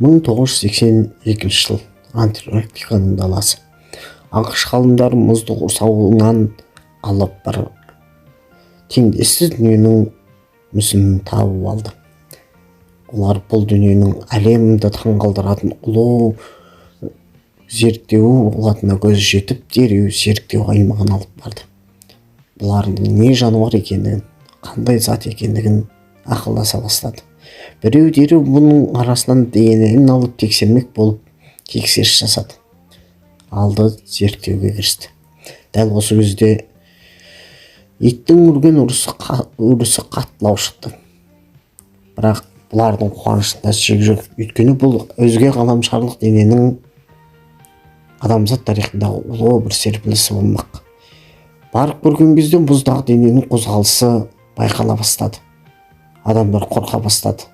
1982 жыл Антарктиканың даласы. Ақш ғалымдары мұзды құрсауынан алып бір теңдессіз дүниенің мүсінін тауып алды. Олар бұл дүниенің әлемді таңғалдыратын ұлы зерттеу болатынына көзі жетіп, дереу зерттеу аймағына алып барды. Бұлардың не жануар екендігін, қандай зат екендігін ақылдаса бастады. Біреу дереу бұның арасынан ДНК-ін алып тексермек болып тексеріс жасады. Алды зерттеуге кірісті. Дәл осы кезде иттің үрген үрісі қаттылау шықты. Бірақ бұлардың қуанышында шек жоқ. Өйткені бұл өзге ғаламшарлық дененің адамзат тарихындағы ұлы бір серпілісі болмақ. Барып көрген кезде мұздағы дененің қозғалысы байқала бастады. Адамдар қорқа бастады.